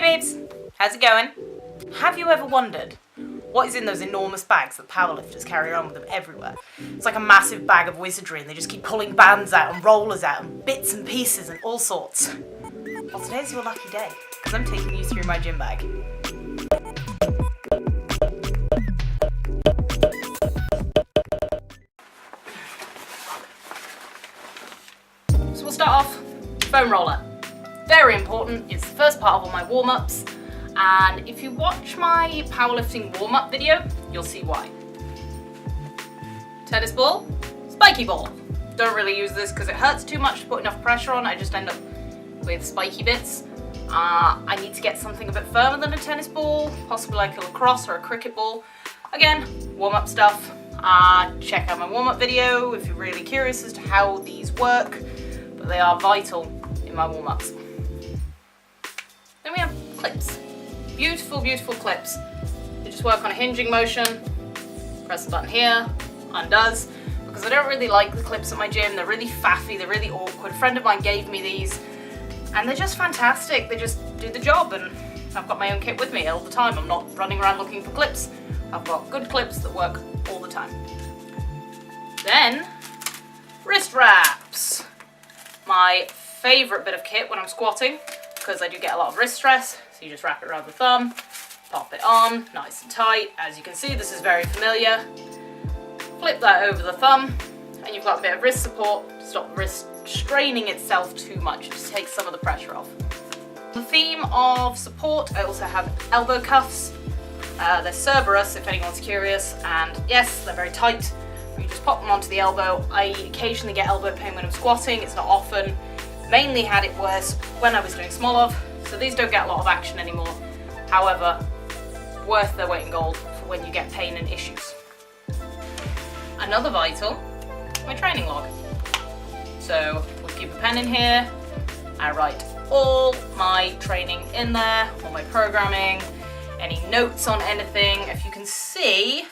Hey babes, how's it going? Have you ever wondered what is in those enormous bags that powerlifters carry around with them everywhere? It's like a massive bag of wizardry and they just keep pulling bands out and rollers out and bits and pieces and all sorts. Well, today's your lucky day, because I'm taking you through my gym bag. So we'll start off, foam roller. Very important, it's the first part of all my warm-ups, and if you watch my powerlifting warm-up video, you'll see why. Tennis ball, spiky ball. Don't really use this because it hurts too much to put enough pressure on, I just end up with spiky bits. I need to get something a bit firmer than a tennis ball, possibly like a lacrosse or a cricket ball. Again, warm-up stuff. Check out my warm-up video if you're really curious as to how these work, but they are vital in my warm-ups. Then we have clips. Beautiful, beautiful clips. They just work on a hinging motion. Press the button here, undoes. Because I don't really like the clips at my gym. They're really faffy, they're really awkward. A friend of mine gave me these and they're just fantastic. They just do the job, and I've got my own kit with me all the time. I'm not running around looking for clips. I've got good clips that work all the time. Then, wrist wraps. My favorite bit of kit when I'm squatting, because I do get a lot of wrist stress. So you just wrap it around the thumb, pop it on, nice and tight. As you can see, this is very familiar. Flip that over the thumb, and you've got a bit of wrist support to stop the wrist straining itself too much. It just takes some of the pressure off. The theme of support, I also have elbow cuffs. They're Cerberus, if anyone's curious, and yes, they're very tight. You just pop them onto the elbow. I occasionally get elbow pain when I'm squatting, it's not often. Mainly had it worse when I was doing Smolov, so these don't get a lot of action anymore. However, worth their weight in gold for when you get pain and issues. Another vital, my training log. So we'll keep a pen in here. I write all my training in there, all my programming, any notes on anything. If you can see,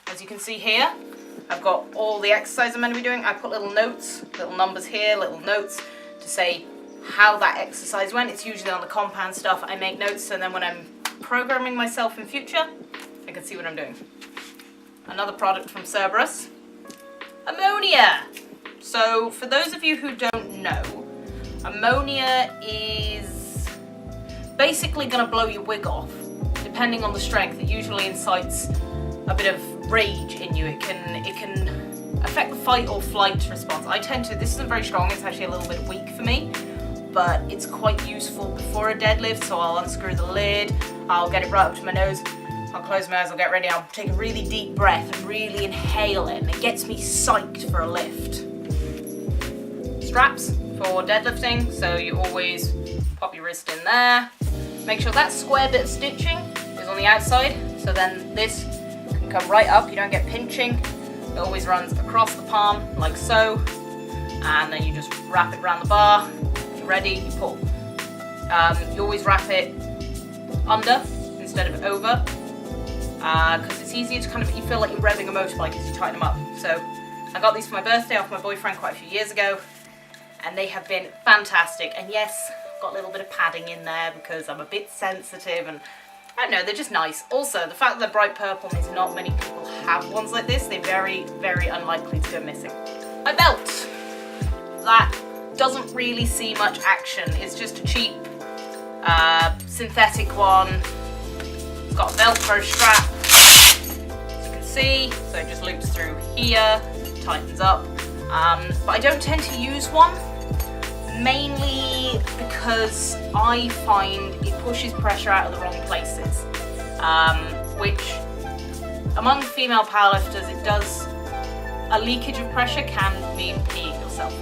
as you can see here, I've got all the exercise I'm going to be doing. I put little notes, little numbers here, little notes to say how that exercise went. It's usually on the compound stuff. I make notes, and then when I'm programming myself in future, I can see what I'm doing. Another product from Cerberus, ammonia. So for those of you who don't know, ammonia is basically going to blow your wig off, depending on the strength. It usually incites a bit of rage in you. It can affect the fight or flight response. This isn't very strong, it's actually a little bit weak for me, but it's quite useful before a deadlift. So I'll unscrew the lid, I'll get it right up to my nose, I'll close my eyes, I'll get ready, I'll take a really deep breath and really inhale it, and it gets me psyched for a lift. Straps for deadlifting, so you always pop your wrist in there. Make sure that square bit of stitching is on the outside, so then this can come right up, you don't get pinching. It always runs across the palm, like so, and then you just wrap it around the bar. If you're ready, you pull. You always wrap it under instead of over, because it's easier to you feel like you're revving a motorbike as you tighten them up. So I got these for my birthday off my boyfriend quite a few years ago, and they have been fantastic. And yes, I've got a little bit of padding in there because I'm a bit sensitive, and I don't know, they're just nice. Also, the fact that they're bright purple means not many people have ones like this. They're very, very unlikely to go missing. My belt. That doesn't really see much action. It's just a cheap synthetic one. It's got a Velcro strap, as you can see. So it just loops through here, tightens up. But I don't tend to use one, mainly because I find it pushes pressure out of the wrong places, which among female powerlifters, it does, a leakage of pressure can mean peeing yourself.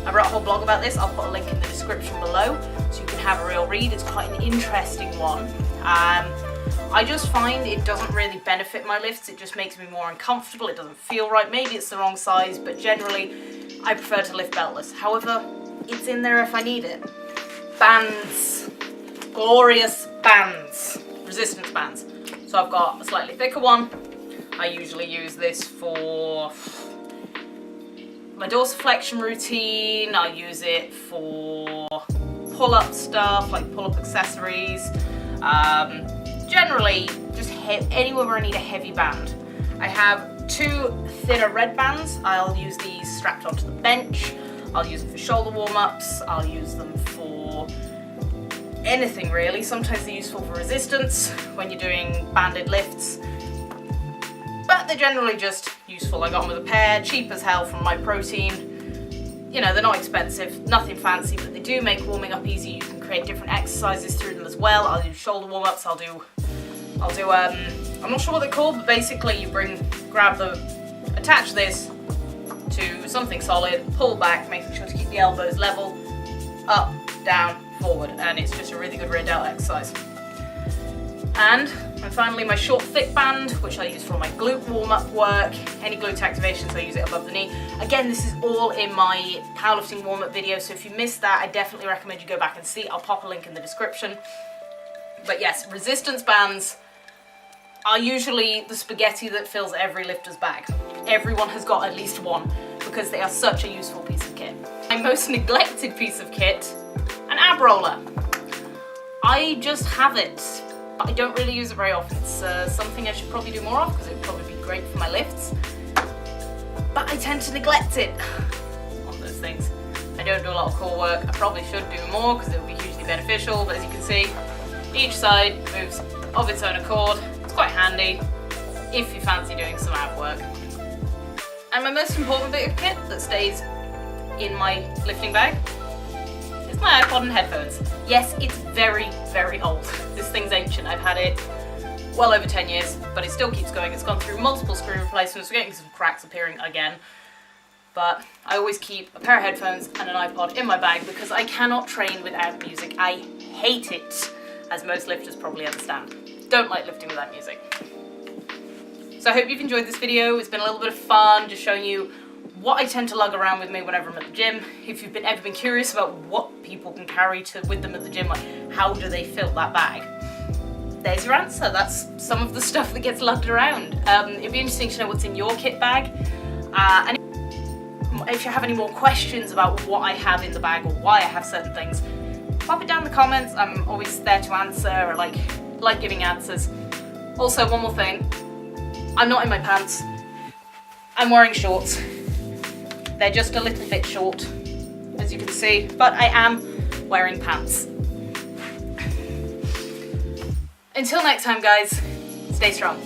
I wrote a whole blog about this, I'll put a link in the description below so you can have a real read. It's quite an interesting one. I just find it doesn't really benefit my lifts, it just makes me more uncomfortable, it doesn't feel right. Maybe it's the wrong size, but generally I prefer to lift beltless. However, it's in there if I need it. Bands, glorious bands, resistance bands. So I've got a slightly thicker one. I usually use this for my dorsiflexion routine. I use it for pull-up stuff, like pull-up accessories. Generally, just anywhere where I need a heavy band. I have 2 thinner red bands. I'll use these strapped onto the bench. I'll use them for shoulder warm-ups. I'll use them for anything really. Sometimes they're useful for resistance when you're doing banded lifts. But they're generally just useful. I got them with a pair, cheap as hell from My Protein. You know, they're not expensive, nothing fancy, but they do make warming up easy. You can create different exercises through them as well. I'll do shoulder warm-ups, I'll do I'm not sure what they're called, but basically you attach this to something solid, pull back, making sure to keep the elbows level, up, down, forward, and it's just a really good rear delt exercise. And finally my short thick band, which I use for all my glute warm-up work. Any glute activations, I use it above the knee. Again, this is all in my powerlifting warm-up video, so if you missed that, I definitely recommend you go back and see. I'll pop a link in the description. But yes, resistance bands are usually the spaghetti that fills every lifter's bag. Everyone has got at least one because they are such a useful piece of kit. My most neglected piece of kit, an ab roller. I just have it. I don't really use it very often. It's something I should probably do more of because it would probably be great for my lifts. But I tend to neglect it. One of those things. I don't do a lot of core work. I probably should do more because it would be hugely beneficial, but as you can see, each side moves of its own accord. It's quite handy if you fancy doing some ab work. And my most important bit of kit that stays in my lifting bag is my iPod and headphones. Yes, it's very, very old. This thing's ancient. I've had it well over 10 years, but it still keeps going. It's gone through multiple screen replacements. We're getting some cracks appearing again. But I always keep a pair of headphones and an iPod in my bag because I cannot train without music. I hate it, as most lifters probably understand. Don't like lifting without music. So I hope you've enjoyed this video. It's been a little bit of fun, just showing you what I tend to lug around with me whenever I'm at the gym. If you've ever been curious about what people can carry with them at the gym, like how do they fill that bag, there's your answer. That's some of the stuff that gets lugged around. It'd be interesting to know what's in your kit bag. And if you have any more questions about what I have in the bag or why I have certain things, pop it down in the comments. I'm always there to answer. I like giving answers. Also, one more thing. I'm not in my pants. I'm wearing shorts. They're just a little bit short, as you can see, but I am wearing pants. Until next time, guys, stay strong.